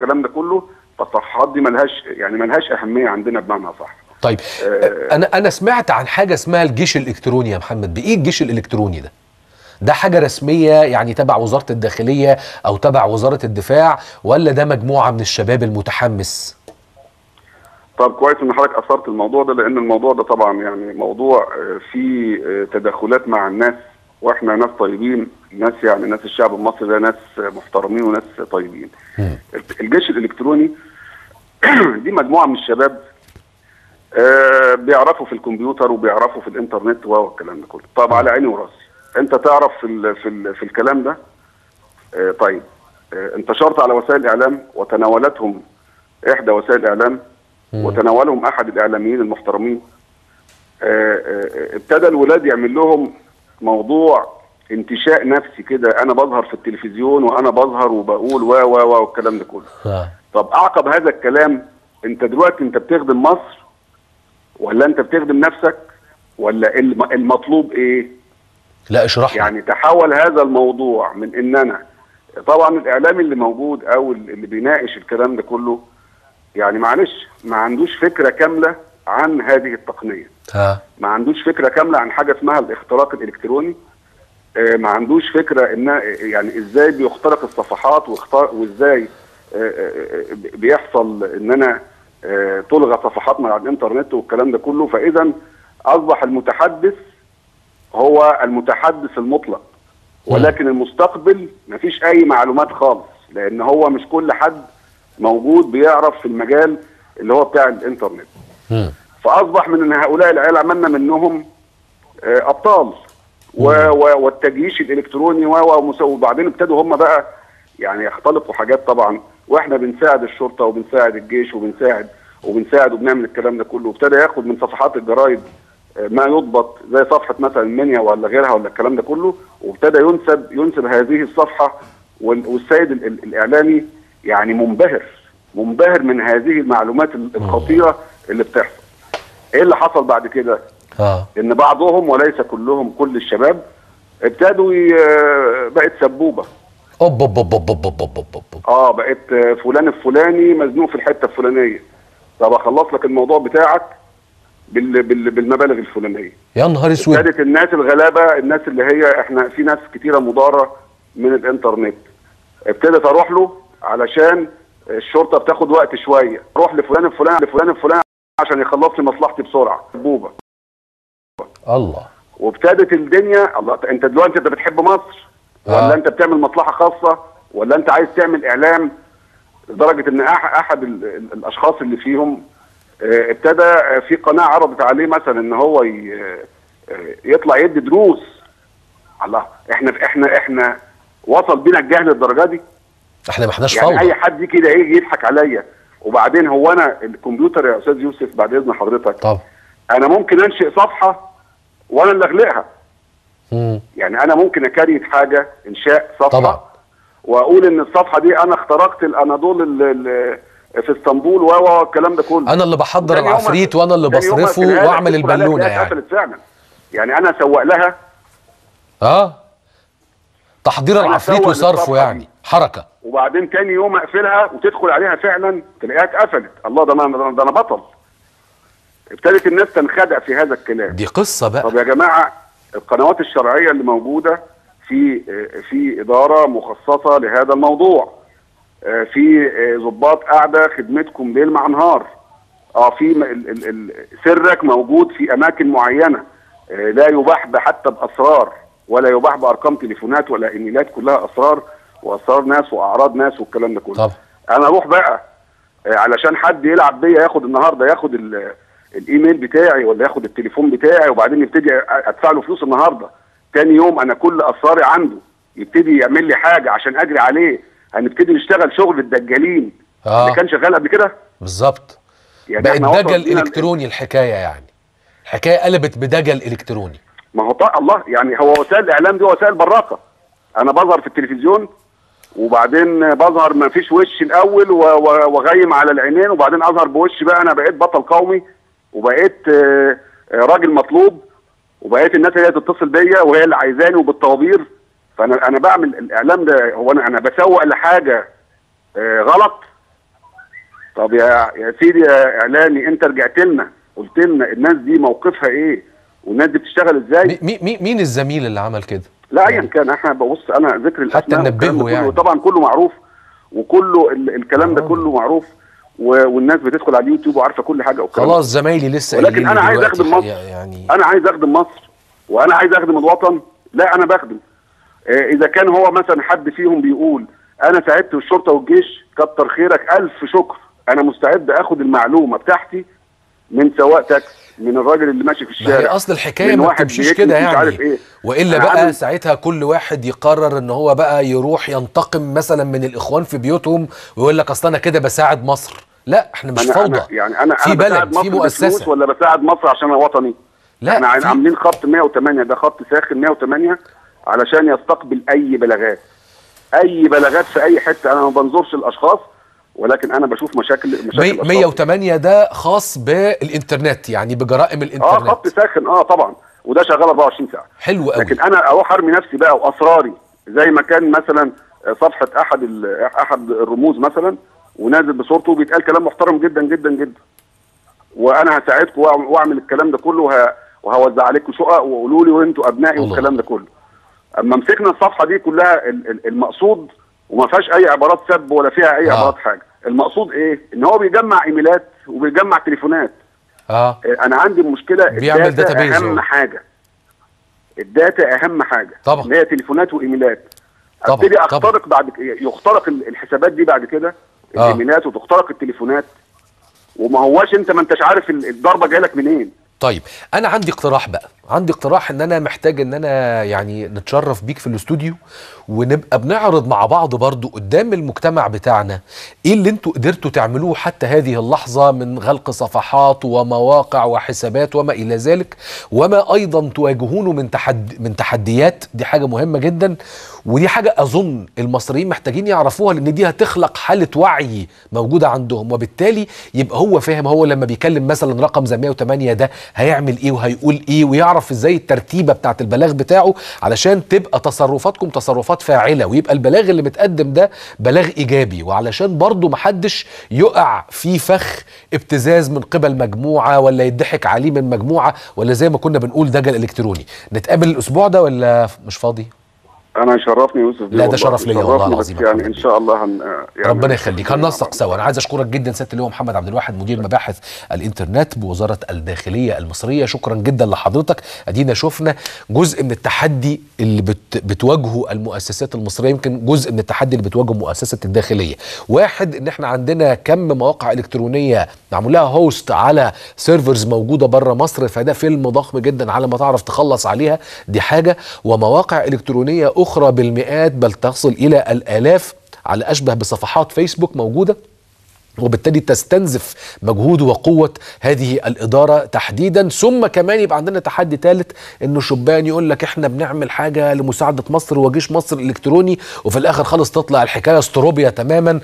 الكلام ده كله. فالصفحات دي ملهاش اهميه عندنا بمعنى صح. طيب انا سمعت عن حاجه اسمها الجيش الالكتروني يا محمد. بايه الجيش الالكتروني ده؟ ده حاجه رسميه يعني تبع وزاره الداخليه او تبع وزاره الدفاع، ولا ده مجموعه من الشباب المتحمس؟ طب كويس ان حضرتك اثرت الموضوع ده، لان الموضوع ده طبعا يعني موضوع فيه تدخلات مع الناس، واحنا ناس طيبين، ناس الشعب المصري ده ناس محترمين وناس طيبين. الجيش الالكتروني دي مجموعه من الشباب بيعرفوا في الكمبيوتر وبيعرفوا في الانترنت والكلام ده كله. طب على عيني وراسي، انت تعرف في الكلام ده. طيب انتشرت على وسائل الاعلام وتناولتهم احدى وسائل الاعلام وتناولهم احد الاعلاميين المحترمين. ابتدى الولاد يعمل لهم موضوع انتشاء نفسي كده، انا بظهر في التلفزيون وانا بظهر وبقول والكلام ده كله. طب اعقب هذا الكلام، انت دلوقتي انت بتخدم مصر ولا انت بتخدم نفسك ولا المطلوب ايه؟ لا اشرح لي. يعني تحول هذا الموضوع من ان انا طبعا الاعلامي اللي موجود او اللي بيناقش الكلام ده كله يعني معلش ما عندوش فكره كامله عن هذه التقنيه. ما عندوش فكره كامله عن حاجه اسمها الاختراق الالكتروني. ما عندوش فكره ان يعني ازاي بيخترق الصفحات وازاي بيحصل ان انا تلغى صفحات من على الانترنت والكلام ده كله. فاذا اصبح المتحدث هو المتحدث المطلق، ولكن المستقبل مفيش اي معلومات خالص، لان هو مش كل حد موجود بيعرف في المجال اللي هو بتاع الانترنت. فاصبح من ان هؤلاء العيال عملنا منهم ابطال والتجيش الالكتروني وبعدين ابتدوا هم بقى يعني يختلقوا حاجات طبعا، واحنا بنساعد الشرطه وبنساعد الجيش وبنساعد وبنعمل الكلام ده كله. وابتدى ياخد من صفحات الجرايد ما يضبط زي صفحه مثلا المنيا ولا غيرها ولا الكلام ده كله، وابتدى ينسب هذه الصفحه. والسيد الاعلامي يعني منبهر من هذه المعلومات الخطيره اللي بتحصل. ايه اللي حصل بعد كده؟ ان بعضهم وليس كلهم، كل الشباب ابتدوا بقت سبوبه. بقت فلان الفلاني مزنوق في الحته الفلانيه، طب اخلص لك الموضوع بتاعك بالمبالغ الفلانيه. يا نهار اسود. ابتدت الناس الغلابه، الناس اللي هي احنا في ناس كتيره مضاره من الانترنت، ابتدت اروح له علشان الشرطه بتاخد وقت شويه، اروح لفلان الفلاني عشان يخلص لي مصلحتي بسرعه. سبوبه. الله. وابتدت الدنيا الله. انت دلوقتي انت بتحب مصر ولا انت بتعمل مصلحه خاصه ولا انت عايز تعمل اعلام؟ لدرجه ان احد الاشخاص اللي فيهم ابتدى في قناه عرضت عليه مثلا ان هو يطلع يدي دروس. الله، احنا وصل بينا الجهل للدرجه دي. احنا ما احناش يعني فوضى. اي حد كده يجي يضحك عليا. وبعدين هو انا الكمبيوتر يا استاذ يوسف بعد اذن حضرتك، طب انا ممكن انشئ صفحه وانا اللي اخلقها. يعني انا ممكن اكريت حاجه انشاء صفحه طبعا، واقول ان الصفحه دي انا اخترقت الاناضول في اسطنبول والكلام ده كله. انا اللي بحضر العفريت وانا اللي بصرفه واعمل البالونه يعني. فعلا يعني انا اسوق لها. تحضير العفريت وصرفه يعني حركه. وبعدين تاني يوم اقفلها وتدخل عليها فعلا تلاقيها اتقفلت. الله، ده انا بطل. ابتدت الناس تنخدع في هذا الكلام. دي قصه بقى. طب يا جماعه، القنوات الشرعيه اللي موجوده في اداره مخصصه لهذا الموضوع، في ضباط قاعده خدمتكم ليل مع نهار. في سرك موجود في اماكن معينه، لا يباح حتى باسرار ولا يباح بارقام تليفونات ولا ايميلات، كلها اسرار واسرار ناس واعراض ناس والكلام ده كله. طب انا اروح بقى علشان حد يلعب بيا، ياخد الايميل بتاعي ولا ياخد التليفون بتاعي، وبعدين يبتدي ادفع له فلوس النهارده. تاني يوم انا كل اسراري عنده، يبتدي يعمل لي حاجه عشان اجري عليه. هنبتدي نشتغل شغل الدجالين اللي كان شغال قبل كده. بالظبط. يعني بقت دجل الكتروني الحكايه، يعني الحكايه قلبت بدجل الكتروني. ما هو الله، يعني هو وسائل الاعلام دي وسائل براقه. انا بظهر في التلفزيون وبعدين بظهر ما فيش وش الاول وغيم على العينين، وبعدين اظهر بوش بقى انا بقيت بطل قومي وبقيت راجل مطلوب، وبقيت الناس هي تتصل بيا وهي اللي عايزاني وبالطوابير. فانا بعمل الاعلام ده، هو انا بسوق لحاجه غلط طب يا سيدي يا اعلامي، انت رجعت لنا قلت لنا الناس دي موقفها ايه والناس دي بتشتغل ازاي؟ مين الزميل اللي عمل كده؟ لا ايا كان، احنا ببص انا ذكر الاسماء حتى ننبهه يعني، طبعا كله معروف وكله الكلام ده كله معروف، والناس بتدخل على اليوتيوب وعارفه كل حاجه والكلام. خلاص زمايلي لسه، ولكن انا عايز اخدم مصر يعني. انا عايز اخدم مصر وانا عايز اخدم الوطن. لا انا بخدم. اذا كان هو مثلا حد فيهم بيقول انا ساعدت الشرطه والجيش، كتر خيرك الف شكر، انا مستعد اخد المعلومه بتاعتي من سواق تاكسي، من الراجل اللي ماشي في الشارع. ما هي اصل الحكايه ما بتمشيش كده يعني، إيه؟ والا بقى ساعتها كل واحد يقرر ان هو بقى يروح ينتقم مثلا من الاخوان في بيوتهم ويقول لك اصل انا كده بساعد مصر. لا احنا مش فوضى، يعني انا في بلد، في مؤسسه. ولا بساعد مصر عشان انا وطني؟ لا احنا عاملين خط 108، ده خط ساخن 108 علشان يستقبل اي بلاغات في اي حته. انا ما بنظرش الاشخاص، ولكن انا بشوف مشاكل 108 ده خاص بالانترنت، يعني بجرائم الانترنت. خط ساخن طبعا، وده شغال 24 ساعه. حلو قوي. لكن انا اروح ارمي نفسي بقى واسراري زي ما كان مثلا صفحه احد الرموز مثلا، ونازل بصورته وبيتقال كلام محترم جدا جدا جدا، وانا هساعدكم واعمل الكلام ده كله وهوزع عليكم شقق وقولوا لي وانتوا ابنائي والكلام ده كله. اما مسكنا الصفحه دي كلها المقصود، وما فيهاش اي عبارات سب ولا فيها اي عبارات حاجه. المقصود ايه؟ ان هو بيجمع ايميلات وبيجمع تليفونات. انا عندي مشكله، بيعمل داتابيز. اهم حاجه الداتا، اهم حاجه طبعا اللي هي تليفونات وايميلات. ابتدي اخترق يخترق الحسابات دي بعد كده، الايميلات، وتخترق التليفونات، وما هواش انت ما انتش عارف الضربه جايه لك منين. طيب انا عندي اقتراح بقى، عندي اقتراح ان انا محتاج ان انا يعني نتشرف بيك في الاستوديو ونبقى بنعرض مع بعض برضو قدام المجتمع بتاعنا ايه اللي انتوا قدرتوا تعملوه حتى هذه اللحظة من غلق صفحات ومواقع وحسابات وما الى ذلك، وما ايضا تواجهونه من تحديات. دي حاجة مهمة جدا، ودي حاجة اظن المصريين محتاجين يعرفوها، لان دي هتخلق حالة وعي موجودة عندهم، وبالتالي يبقى هو فاهم هو لما بيكلم مثلا رقم زي 108 ده هيعمل ايه وهيقول ايه، ويعرف ازاي الترتيبة بتاعت البلاغ بتاعه علشان تبقى تصرفاتكم تصرفات فاعلة، ويبقى البلاغ اللي متقدم ده بلاغ ايجابي، وعلشان برضو محدش يقع في فخ ابتزاز من قبل مجموعة ولا يضحك عليه من مجموعة، ولا زي ما كنا بنقول دجل الكتروني. نتقابل الاسبوع ده ولا مش فاضي؟ انا يشرفني يوسف. لا ده شرف ليا والله العظيم. يعني ان شاء الله يعني ربنا يخليك، هننسق سوا. انا عايز اشكرك جدا سياده اللواء محمد عبد الواحد، مدير مباحث الانترنت بوزاره الداخليه المصريه. شكرا جدا لحضرتك. ادينا شفنا جزء من التحدي اللي بتواجهه المؤسسات المصريه، يمكن جزء من التحدي اللي بتواجهه مؤسسه الداخليه. واحد، ان احنا عندنا كم مواقع الكترونيه معمول لها هوست على سيرفرز موجوده بره مصر، فده فيلم ضخم جدا على ما تعرف تخلص عليها، دي حاجه. ومواقع الكترونيه اخرى بالمئات بل تصل الى الالاف على اشبه بصفحات فيسبوك موجوده، وبالتالي تستنزف مجهود وقوة هذه الإدارة تحديدا. ثم كمان يبقى عندنا تحدي ثالث، إنه شبان يقول لك إحنا بنعمل حاجة لمساعدة مصر وجيش مصر الإلكتروني، وفي الآخر خالص تطلع الحكاية استروبيا تماما.